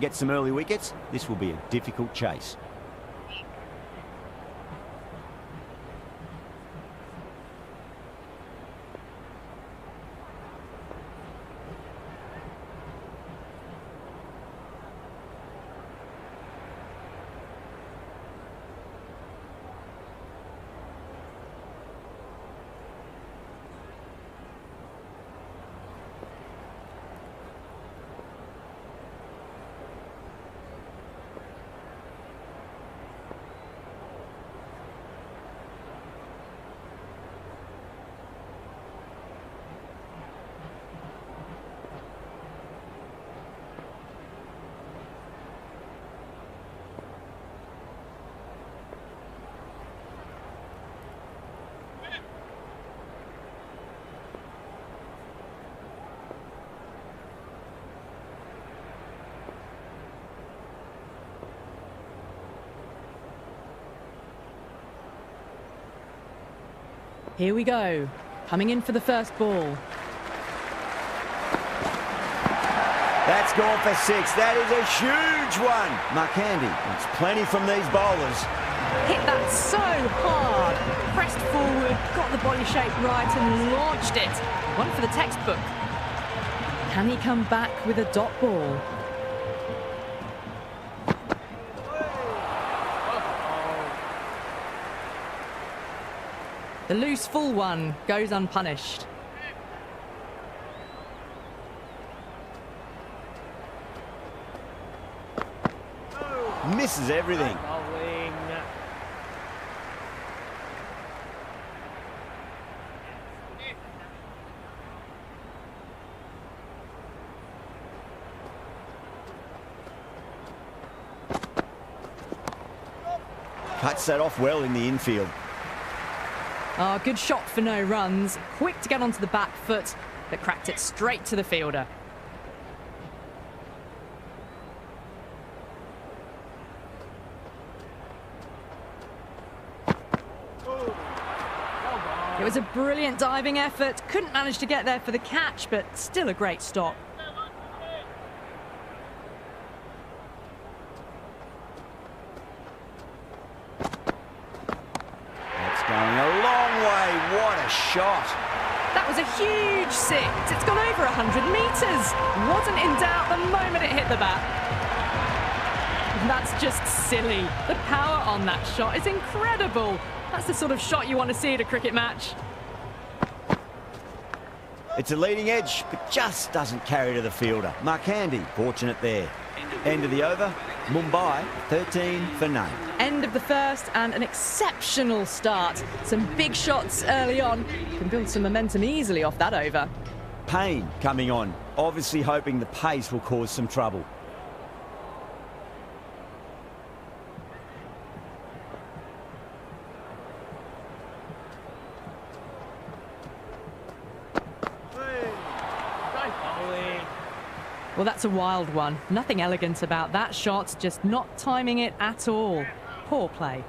get some early wickets, this will be a difficult chase. Here we go. Coming in for the first ball. That's gone for 6. That is a huge one. Markandi wants plenty from these bowlers. Hit that so hard. Pressed forward, got the body shape right and launched it. One for the textbook. Can he come back with a dot ball? The loose full one goes unpunished. Misses everything. Cuts that off well in the infield. Ah, good shot for no runs. Quick to get onto the back foot, but cracked it straight to the fielder. It was a brilliant diving effort. Couldn't manage to get there for the catch, but still a great stop. That's going a long way. What a shot. That was a huge 6. It's gone over 100 metres. Wasn't in doubt the moment it hit the bat. That's just silly. The power on that shot is incredible. That's the sort of shot you want to see at a cricket match. It's a leading edge, but just doesn't carry to the fielder. Markandi, fortunate there. End of the over, Mumbai 13 for none. End of the first and an exceptional start. Some big shots early on. Can build some momentum easily off that over. Payne coming on, obviously hoping the pace will cause some trouble. Well, that's a wild one. Nothing elegant about that shot, just not timing it at all. Poor play.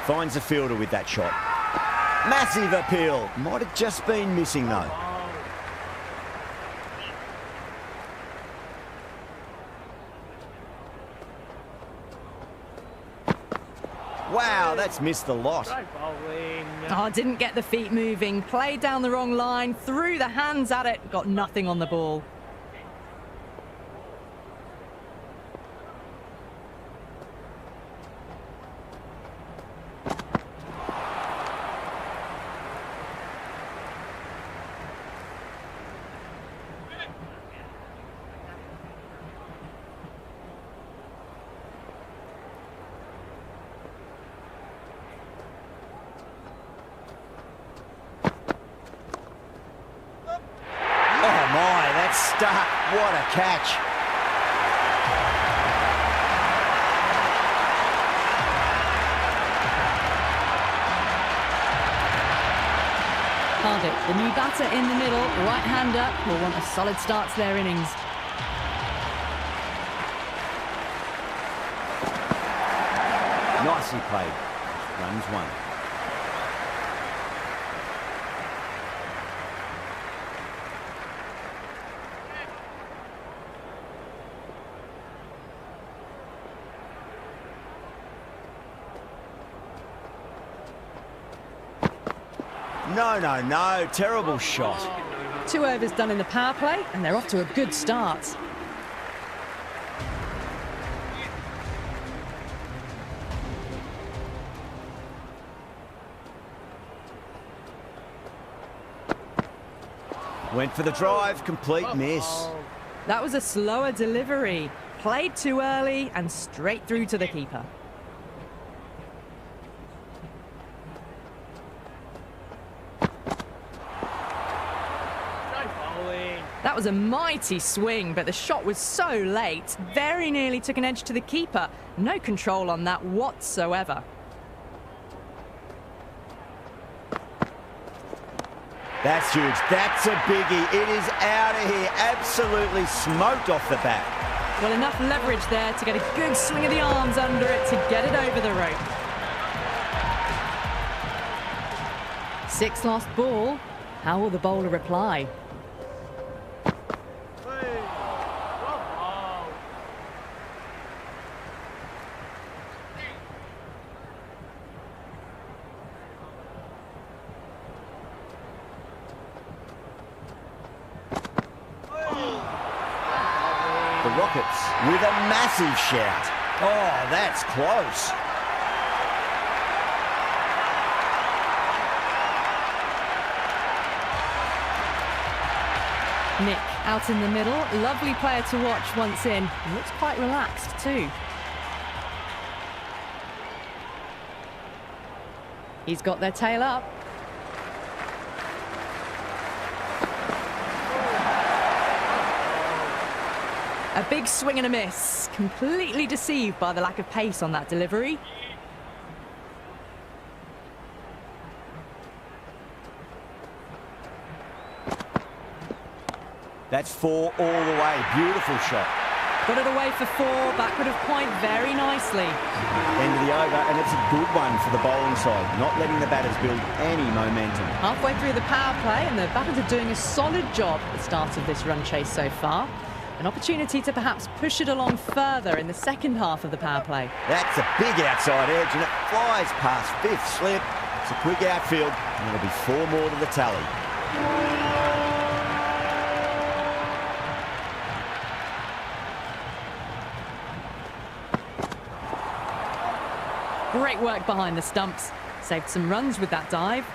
Finds the fielder with that shot. Massive appeal. Might have just been missing though. Wow, that's missed a lot. Oh, didn't get the feet moving. Played down the wrong line, threw the hands at it, got nothing on the ball. Stuck. What a catch. Hardik, the new batter in the middle, right-hander, will want a solid start to their innings. Nicely played. Runs one. No, no, no. Terrible shot. 2 overs done in the power play, and they're off to a good start. Went for the drive, complete miss. That was a slower delivery. Played too early and straight through to the keeper. That was a mighty swing, but the shot was so late. Very nearly took an edge to the keeper. No control on that whatsoever. That's huge. That's a biggie. It is out of here. Absolutely smoked off the bat. Well, enough leverage there to get a good swing of the arms under it to get it over the rope. 6 lost ball. How will the bowler reply? The Rockets with a massive shout. Oh, that's close. Nick out in the middle. Lovely player to watch once in. He looks quite relaxed too. He's got their tail up. A big swing and a miss. Completely deceived by the lack of pace on that delivery. That's 4 all the way. Beautiful shot. Got it away for 4. Backward of point very nicely. End of the over, and it's a good one for the bowling side. Not letting the batters build any momentum. Halfway through the power play, and the batters are doing a solid job at the start of this run chase so far. An opportunity to perhaps push it along further in the second half of the power play. That's a big outside edge, and it flies past 5th slip. It's a quick outfield, and it'll be 4 more to the tally. Great work behind the stumps. Saved some runs with that dive.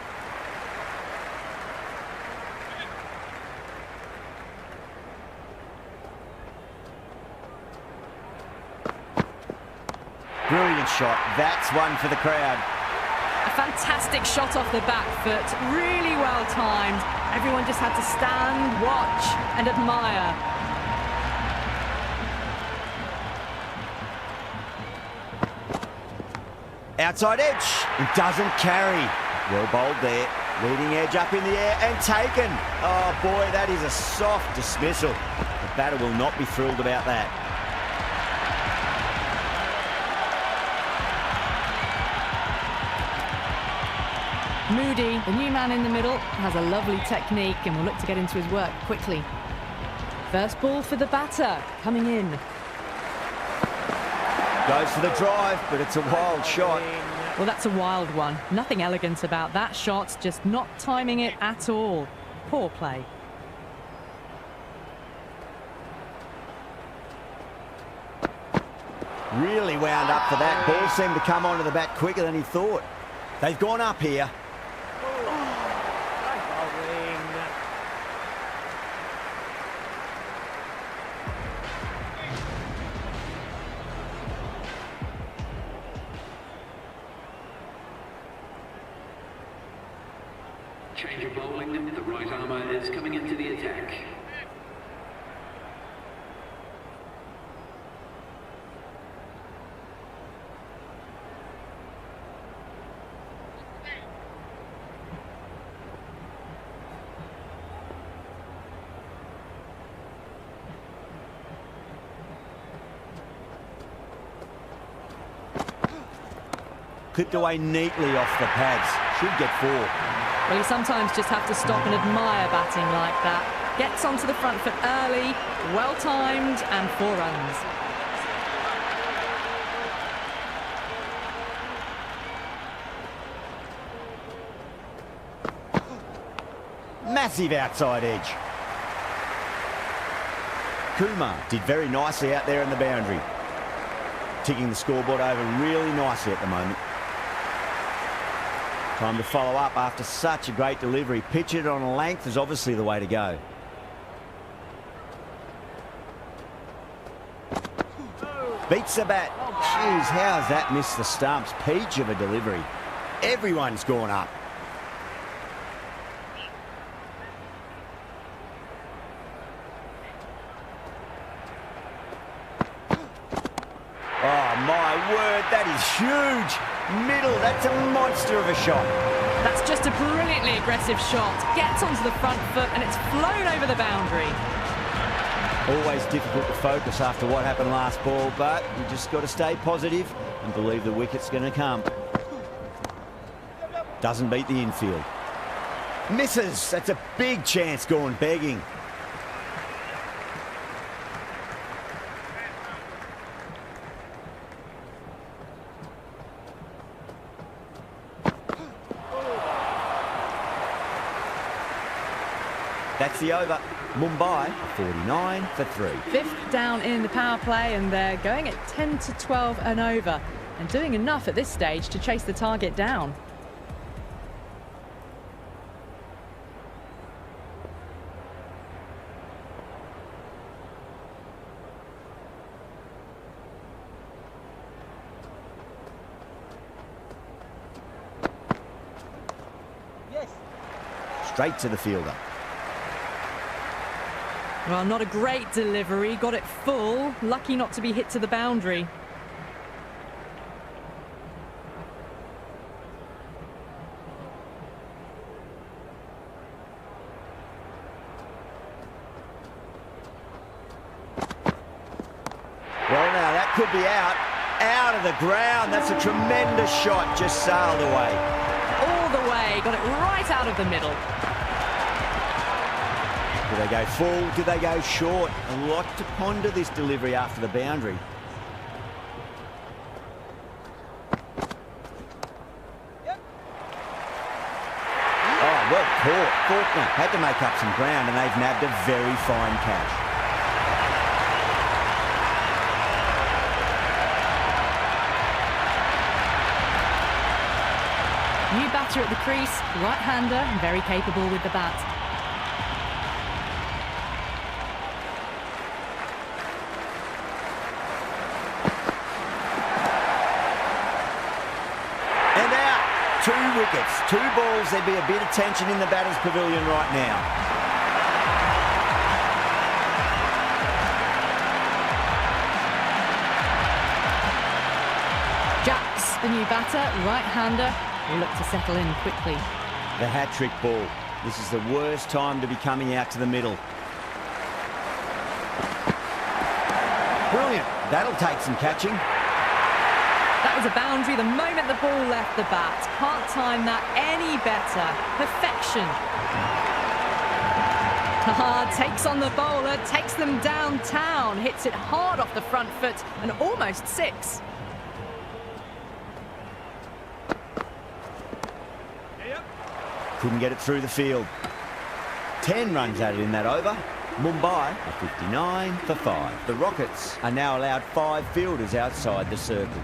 Brilliant shot. That's one for the crowd. A fantastic shot off the back foot. Really well timed. Everyone just had to stand, watch and admire. Outside edge. It doesn't carry. Well bowled there. Leading edge up in the air and taken. Oh boy, that is a soft dismissal. The batter will not be thrilled about that. Moody, the new man in the middle, has a lovely technique and will look to get into his work quickly. First ball for the batter, coming in. Goes for the drive, but it's a wild shot. Well, that's a wild one. Nothing elegant about that shot, just not timing it at all. Poor play. Really wound up for that. Ball seemed to come onto the bat quicker than he thought. They've gone up here. Change of bowling, the right armour is coming into the attack. Clipped away neatly off the pads. Should get 4. Well, you sometimes just have to stop and admire batting like that. Gets onto the front foot early, well timed, and 4 runs. Massive outside edge. Kumar did very nicely out there in the boundary. Ticking the scoreboard over really nicely at the moment. Time to follow up after such a great delivery. Pitch it on a length is obviously the way to go. Beats the bat. Jeez, how's that missed the stumps? Peach of a delivery. Everyone's gone up. Oh, my word, that is huge. Middle, that's a monster of a shot. That's just a brilliantly aggressive shot. Gets onto the front foot and it's flown over the boundary. Always difficult to focus after what happened last ball, but you just got to stay positive and believe the wicket's going to come. Doesn't beat the infield. Misses. That's a big chance gone begging. That's the over. Mumbai 49 for 3. Fifth down in the power play and they're going at 10 to 12 and over and doing enough at this stage to chase the target down. Straight to the fielder. Well, not a great delivery, got it full, lucky not to be hit to the boundary. Well, now that could be out of the ground. That's a tremendous shot, just sailed away. All the way, got it right out of the middle. Do they go full? Do they go short? A lot to ponder this delivery after the boundary. Oh, well caught. Faulkner had to make up some ground and they've nabbed a very fine catch. New batter at the crease, right-hander, very capable with the bat. Two wickets, 2 balls, there'd be a bit of tension in the batter's pavilion right now. Jacks, the new batter, right-hander, will look to settle in quickly. The hat-trick ball. This is the worst time to be coming out to the middle. Brilliant. That'll take some catching. That was a boundary the moment the ball left the bat. Can't time that any better. Perfection. Takes on the bowler, takes them downtown, hits it hard off the front foot and almost 6. Couldn't get it through the field. 10 runs added in that over. Mumbai are 59 for 5. The Rockets are now allowed 5 fielders outside the circle.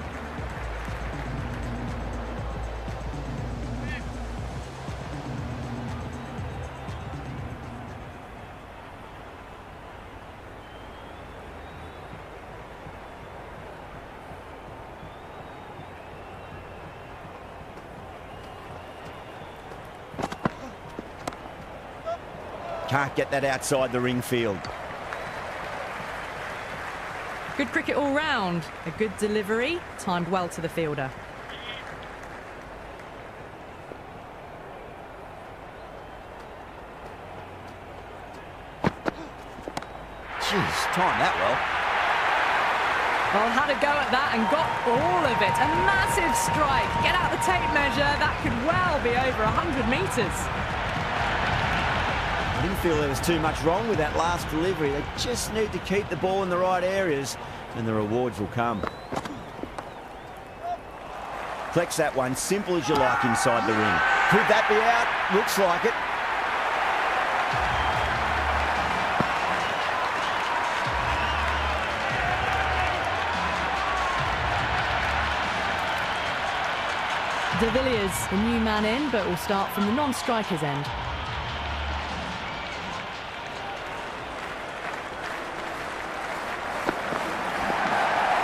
Can't get that outside the ring field. Good cricket all round. A good delivery, timed well to the fielder. Jeez, timed that well. Well, had a go at that and got all of it. A massive strike. Get out the tape measure. That could well be over 100 metres. I didn't feel there was too much wrong with that last delivery. They just need to keep the ball in the right areas and the rewards will come. Flex that one, simple as you like inside the ring. Could that be out? Looks like it. De Villiers, the new man in, but will start from the non-striker's end.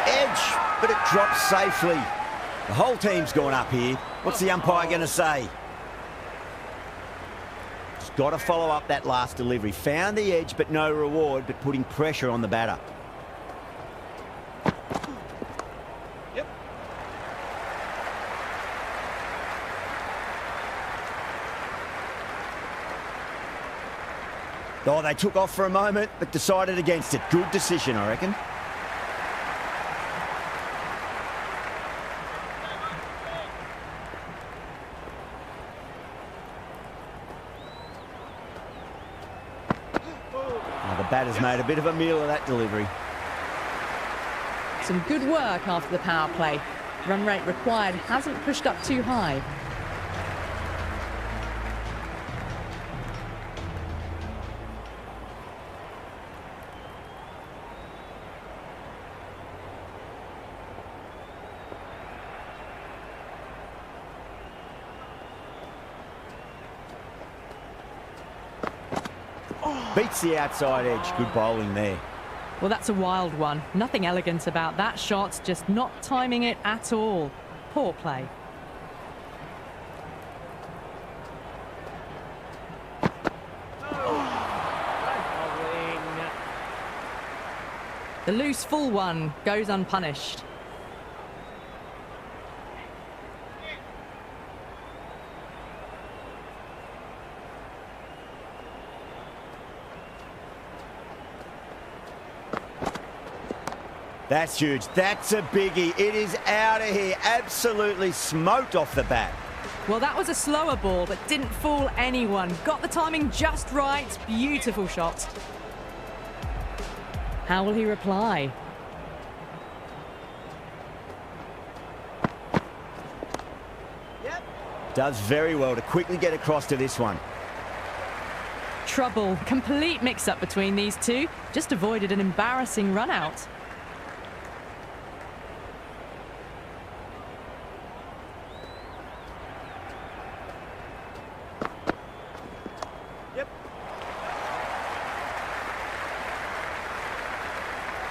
Edge, but it drops safely. The whole team's gone up here. What's the umpire going to say? Just got to follow up that last delivery. Found the edge, but no reward, but putting pressure on the batter. Oh, they took off for a moment, but decided against it. Good decision, I reckon. Oh, the batter's made a bit of a meal of that delivery. Some good work after the power play. Run rate required hasn't pushed up too high. Beats the outside edge. Good bowling there. Well, that's a wild one. Nothing elegant about that shot, just not timing it at all. Poor play. The loose full one goes unpunished. That's huge. That's a biggie. It is out of here. Absolutely smoked off the bat. Well, that was a slower ball, but didn't fool anyone. Got the timing just right. Beautiful shot. How will he reply? Yep. Does very well to quickly get across to this one. Trouble. Complete mix-up between these two. Just avoided an embarrassing run-out.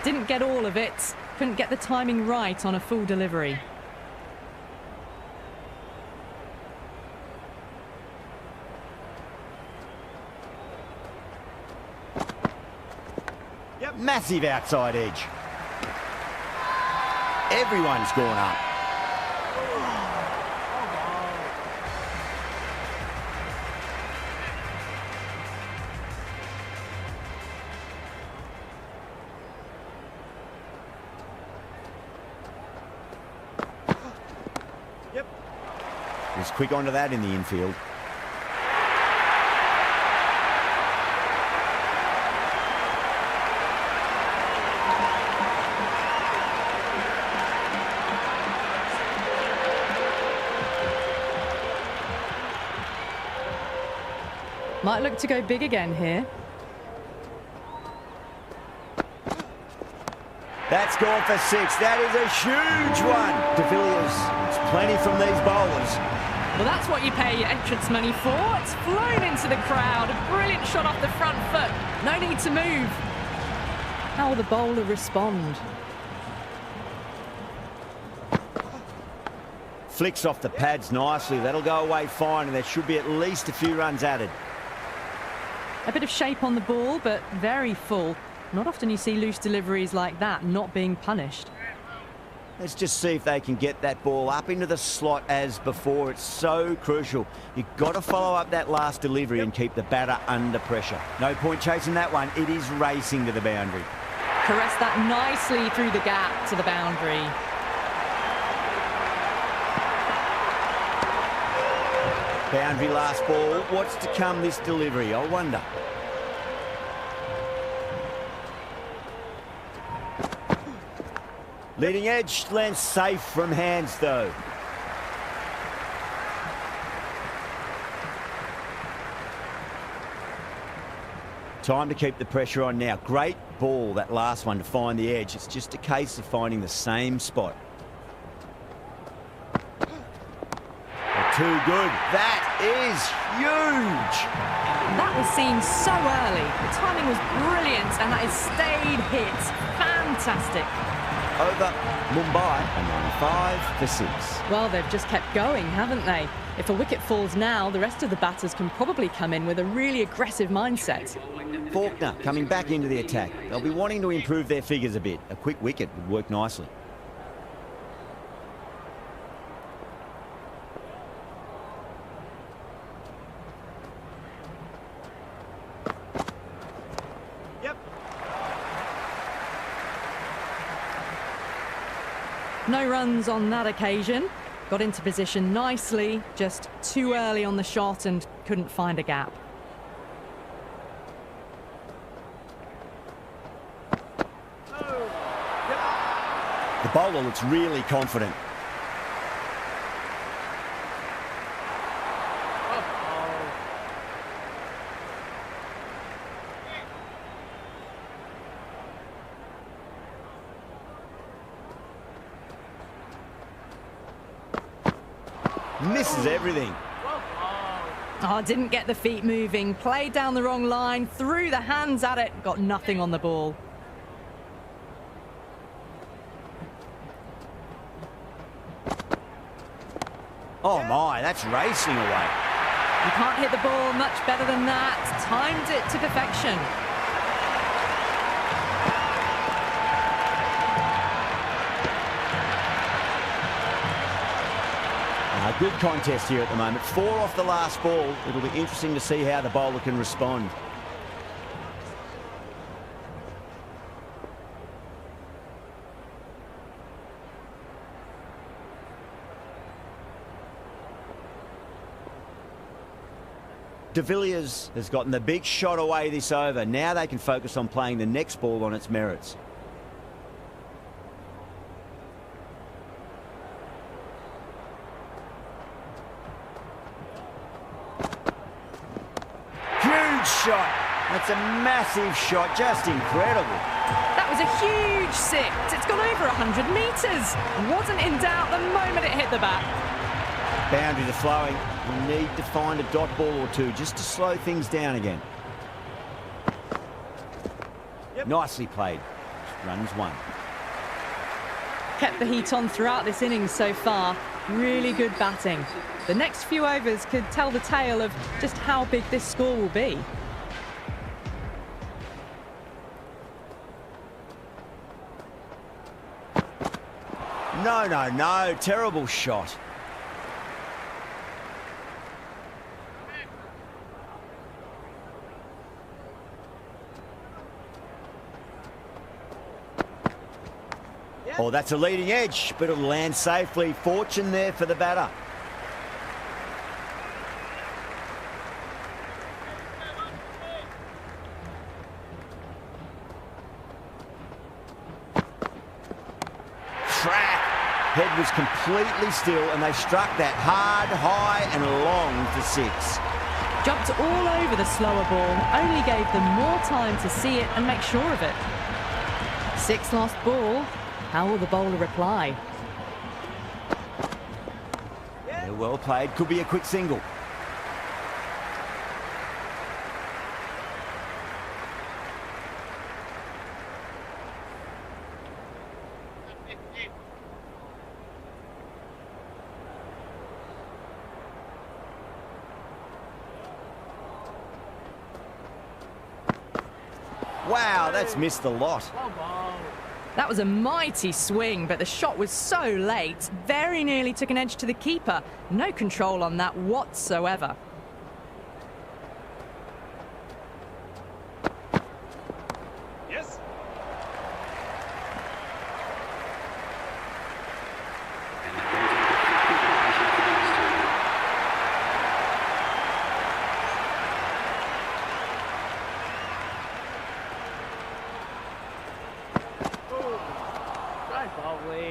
Didn't get all of it. Couldn't get the timing right on a full delivery. Yep. Massive outside edge. Everyone's gone up. Was quick onto that in the infield. Might look to go big again here. That's gone for 6. That is a huge one. De Villiers, it's plenty from these bowlers. Well, that's what you pay your entrance money for. It's flown into the crowd. A brilliant shot off the front foot. No need to move. How will the bowler respond? Flicks off the pads nicely. That'll go away fine, and there should be at least a few runs added. A bit of shape on the ball, but very full. Not often you see loose deliveries like that not being punished. Let's just see if they can get that ball up into the slot as before. It's so crucial. You've got to follow up that last delivery and keep the batter under pressure. No point chasing that one. It is racing to the boundary. Caress that nicely through the gap to the boundary. Boundary last ball. What's to come this delivery? I wonder. Leading edge lands safe from hands, though. Time to keep the pressure on now. Great ball, that last one, to find the edge. It's just a case of finding the same spot. too good. That is huge. That was seen so early. The timing was brilliant, and that has stayed hit. Fantastic. Over Mumbai, a 95 for 6. Well, they've just kept going, haven't they? If a wicket falls now, the rest of the batters can probably come in with a really aggressive mindset. Faulkner coming back into the attack. They'll be wanting to improve their figures a bit. A quick wicket would work nicely. No runs on that occasion. Got into position nicely, just too early on the shot and couldn't find a gap. The bowler looks really confident. Misses everything. Oh, didn't get the feet moving, played down the wrong line, threw the hands at it, got nothing on the ball. Oh my, that's racing away. You can't hit the ball much better than that. Timed it to perfection. A good contest here at the moment. 4 off the last ball. It'll be interesting to see how the bowler can respond. De Villiers has gotten the big shot away this over. Now they can focus on playing the next ball on its merits. Huge shot. That's a massive shot. Just incredible. That was a huge 6. It's gone over 100 metres. Wasn't in doubt the moment it hit the bat. Boundaries are flowing. We need to find a dot ball or two just to slow things down again. Nicely played. Runs 1. Kept the heat on throughout this innings so far. Really good batting. The next few overs could tell the tale of just how big this score will be. No. Terrible shot. Oh, that's a leading edge, but it'll land safely. Fortune there for the batter. Track. Head was completely still, and they struck that hard, high, and long for 6. Jumped all over the slower ball, only gave them more time to see it and make sure of it. 6 lost ball. How will the bowler reply? Yeah, well played. Could be a quick single. Wow, that's missed the lot. That was a mighty swing, but the shot was so late. Very nearly took an edge to the keeper. No control on that whatsoever. Yes.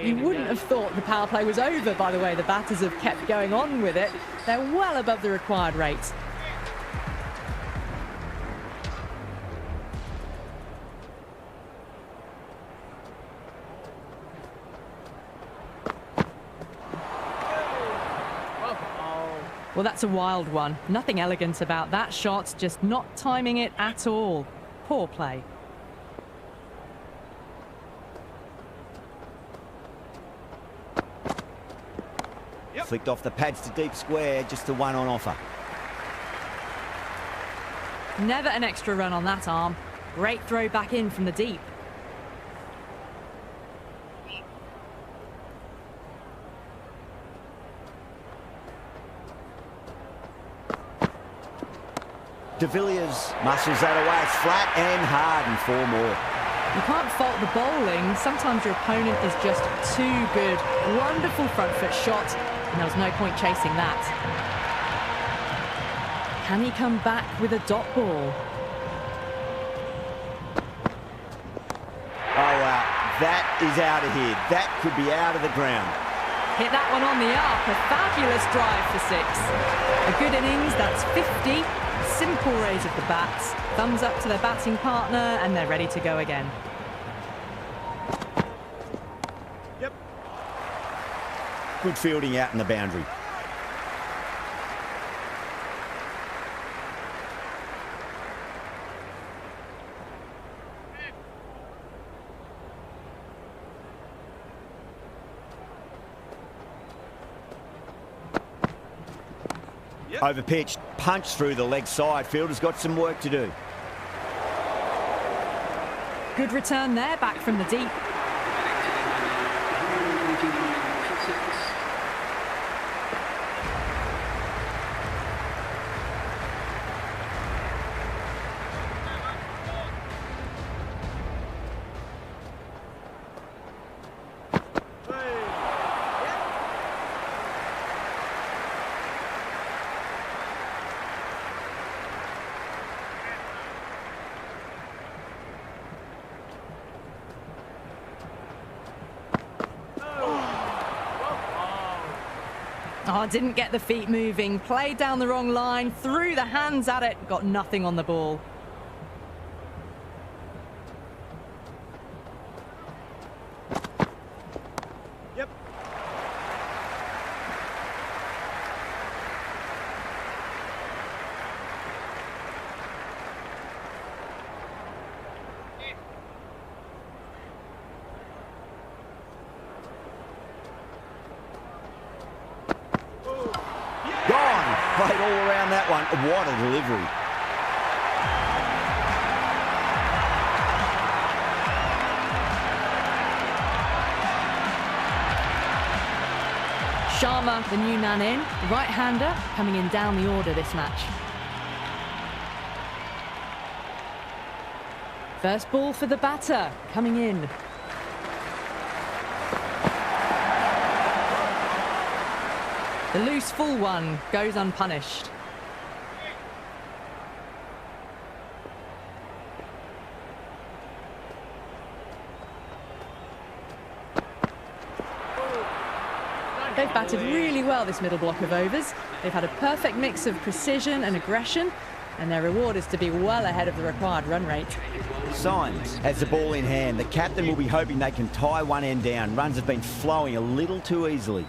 You wouldn't have thought the power play was over by the way the batters have kept going on with it. They're well above the required rate. Well, that's a wild one. Nothing elegant about that shot, just not timing it at all. Poor play. Flicked off the pads to deep square, just the one on offer. Never an extra run on that arm. Great throw back in from the deep. De Villiers muscles that away. It's flat and hard and 4 more. You can't fault the bowling. Sometimes your opponent is just too good. Wonderful front foot shot, and there was no point chasing that. Can he come back with a dot ball? Oh, wow. That is out of here. That could be out of the ground. Hit that one on the up. A fabulous drive for 6. A good innings, that's 50. Simple raise of the bats. Thumbs up to their batting partner, and they're ready to go again. Yep. Good fielding out in the boundary. Overpitched, punched through the leg side. Fielder's got some work to do. Good return there, back from the deep. Oh, didn't get the feet moving. Played down the wrong line, threw the hands at it, got nothing on the ball. Yep. Played all around that one. What a delivery. Sharma, the new man in. Right-hander coming in down the order this match. First ball for the batter, coming in. The loose full one goes unpunished. They've batted really well this middle block of overs. They've had a perfect mix of precision and aggression, and their reward is to be well ahead of the required run rate. Symes has the ball in hand. The captain will be hoping they can tie one end down. Runs have been flowing a little too easily.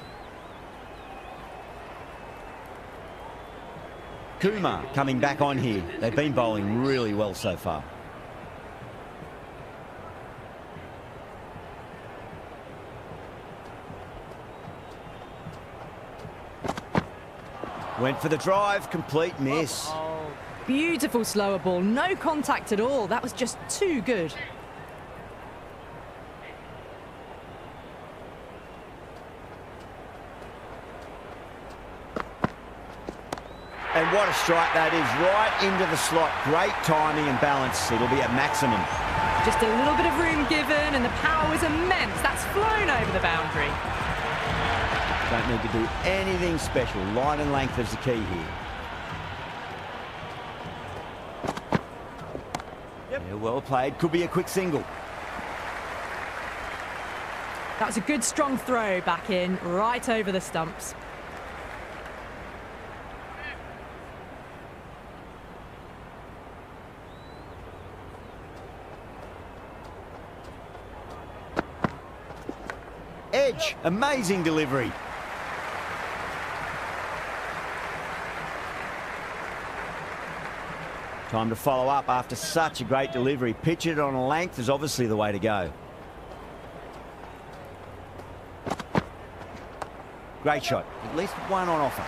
Kumar coming back on here. They've been bowling really well so far. Went for the drive, complete miss. Beautiful slower ball, no contact at all. That was just too good. And what a strike that is, right into the slot. Great timing and balance. It'll be at maximum. Just a little bit of room given, and the power was immense. That's flown over the boundary. Don't need to do anything special. Line and length is the key here. Yep. Yeah, well played. Could be a quick single. That was a good strong throw back in, right over the stumps. Edge, amazing delivery. Time to follow up after such a great delivery. Pitch it on a length is obviously the way to go. Great shot. At least one on offer.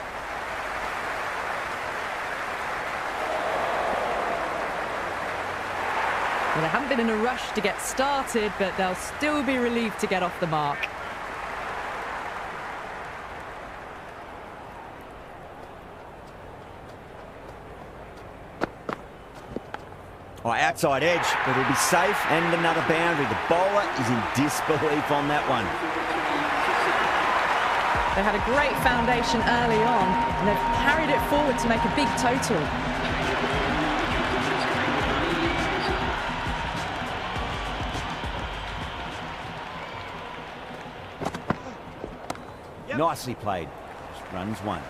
Well, they haven't been in a rush to get started, but they'll still be relieved to get off the mark. Oh, outside edge, but it'll be safe and another boundary. The bowler is in disbelief on that one. They had a great foundation early on, and they've carried it forward to make a big total. Nicely played. Runs one.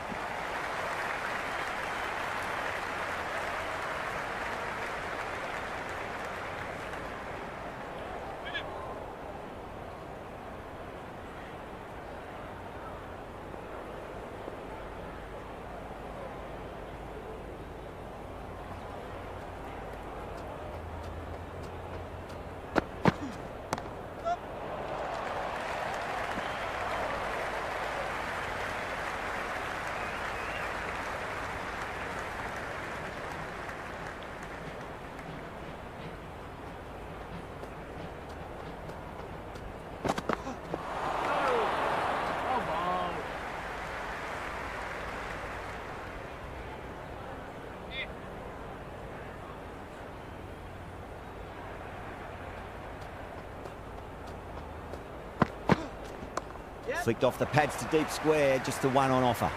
Flicked off the pads to deep square, just the one on offer.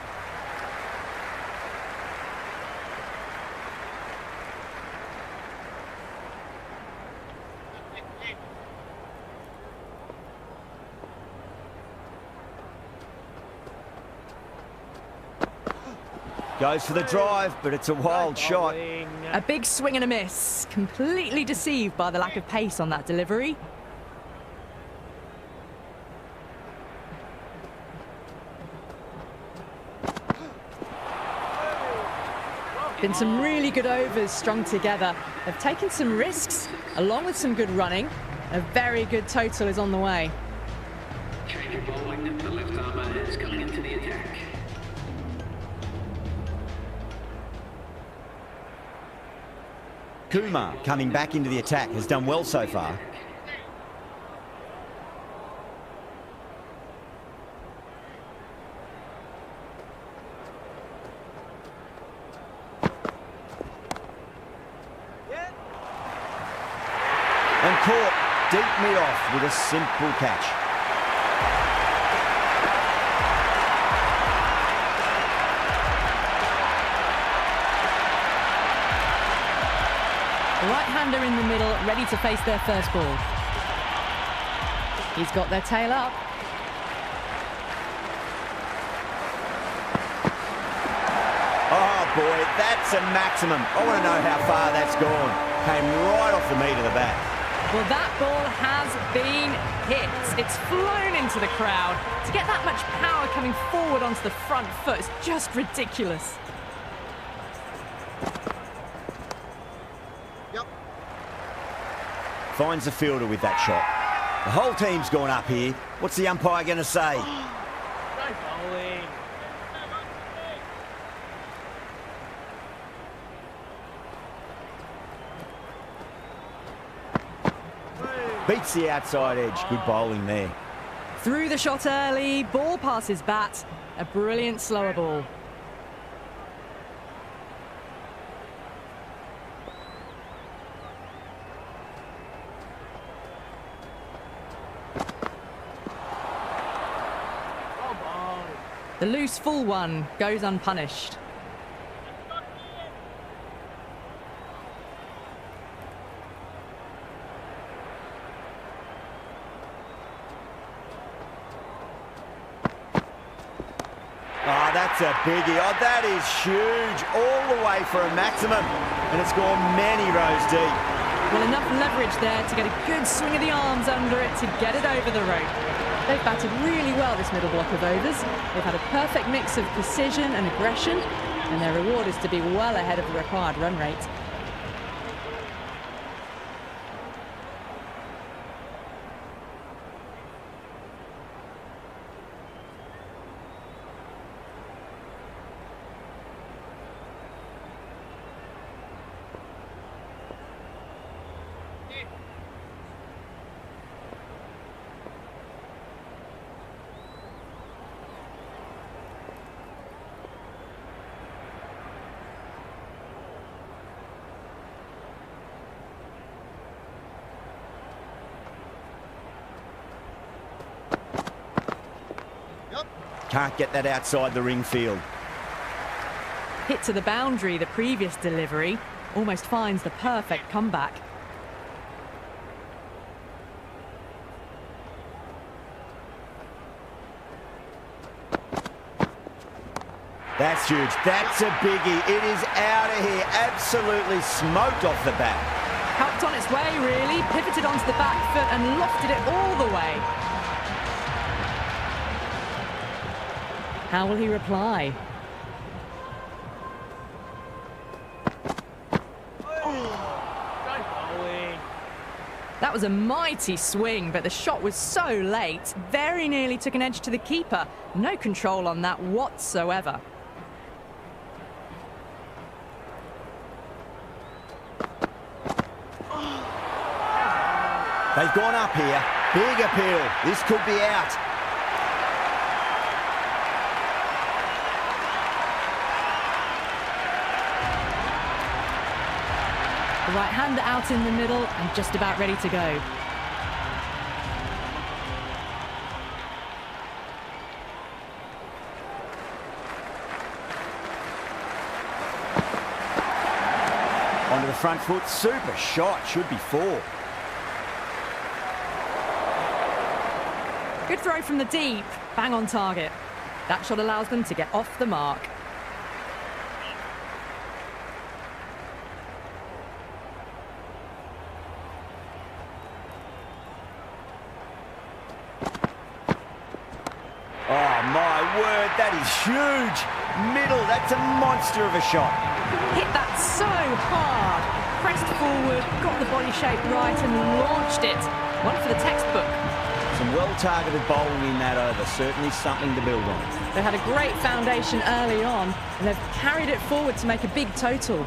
Goes for the drive, but it's a wild shot. A big swing and a miss. Completely deceived by the lack of pace on that delivery. Been some really good overs strung together. They've taken some risks, along with some good running. A very good total is on the way. Change of bowling. The left armour is coming into the attack. Kumar coming back into the attack has done well so far. And caught deep mid-off with a simple catch. The right-hander in the middle, ready to face their first ball. He's got their tail up. Oh boy, that's a maximum. I want to know how far that's gone. Came right off the meat of the bat. Well, that ball has been hit. It's flown into the crowd. To get that much power coming forward onto the front foot is just ridiculous. Finds the fielder with that shot. The whole team's gone up here. What's the umpire going to say? Beats the outside edge. Good bowling there. Through the shot early, ball past his bat. A brilliant slower ball. The loose full one goes unpunished. Oh, that's a biggie. Oh, that is huge. All the way for a maximum. And it's gone many rows deep. Well, enough leverage there to get a good swing of the arms under it to get it over the rope. They've batted really well this middle block of overs. They've had a perfect mix of precision and aggression, and their reward is to be well ahead of the required run rate. Can't get that outside the ring field. Hit to the boundary, the previous delivery. Almost finds the perfect comeback. That's huge. That's a biggie. It is out of here. Absolutely smoked off the bat. Helped on its way, really. Pivoted onto the back foot and lofted it all the way. How will he reply? That was a mighty swing, but the shot was so late. Very nearly took an edge to the keeper. No control on that whatsoever. They've gone up here. Big appeal. This could be out. The right hander out in the middle and just about ready to go. Onto the front foot. Super shot. Should be 4. Good throw from the deep. Bang on target. That shot allows them to get off the mark. Oh, my word, that is huge. Middle, that's a monster of a shot. Hit that so hard. Pressed forward, got the body shape right and launched it. One for the textbook. Some well-targeted bowling in that over. Certainly something to build on. They had a great foundation early on and they've carried it forward to make a big total.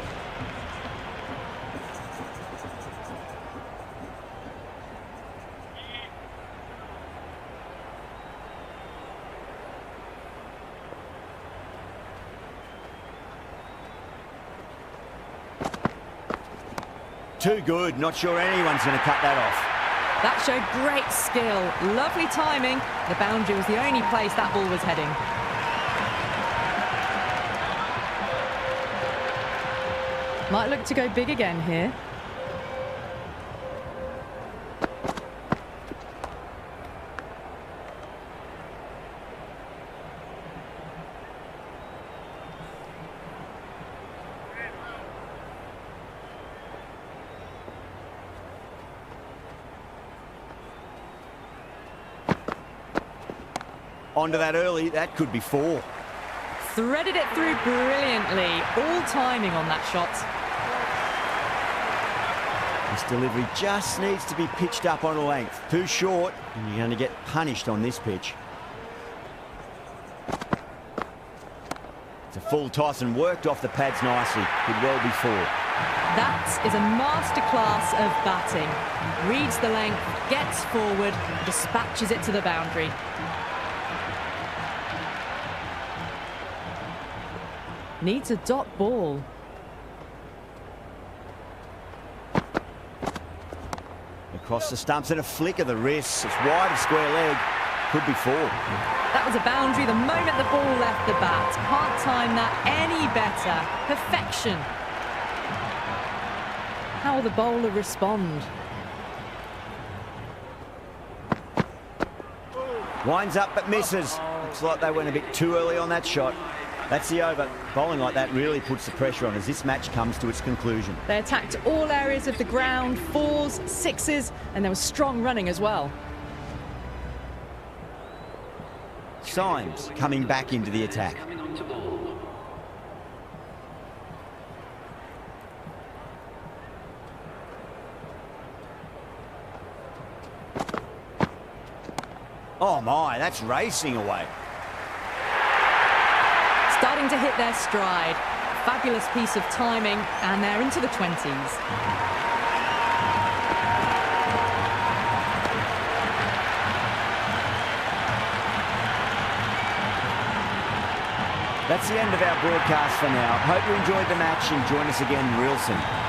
Too good. Not sure anyone's going to cut that off. That showed great skill. Lovely timing. The boundary was the only place that ball was heading. Might look to go big again here. Onto that early, that could be 4. Threaded it through brilliantly. All timing on that shot. This delivery just needs to be pitched up on a length. Too short, and you're going to get punished on this pitch. It's a full toss and worked off the pads nicely. Could well be 4. That is a masterclass of batting. Reads the length, gets forward, dispatches it to the boundary. Needs a dot ball. Across the stumps and a flick of the wrists. It's wide of square leg. Could be 4. That was a boundary the moment the ball left the bat. Can't time that any better. Perfection. How will the bowler respond? Winds up but misses. Looks like they went a bit too early on that shot. That's the over. Bowling like that really puts the pressure on as this match comes to its conclusion. They attacked all areas of the ground, 4s, 6s, and there was strong running as well. Symes coming back into the attack. Coming on to ball. Oh my, that's racing away. Starting to hit their stride. Fabulous piece of timing, and they're into the 20s. That's the end of our broadcast for now. Hope you enjoyed the match and join us again real soon.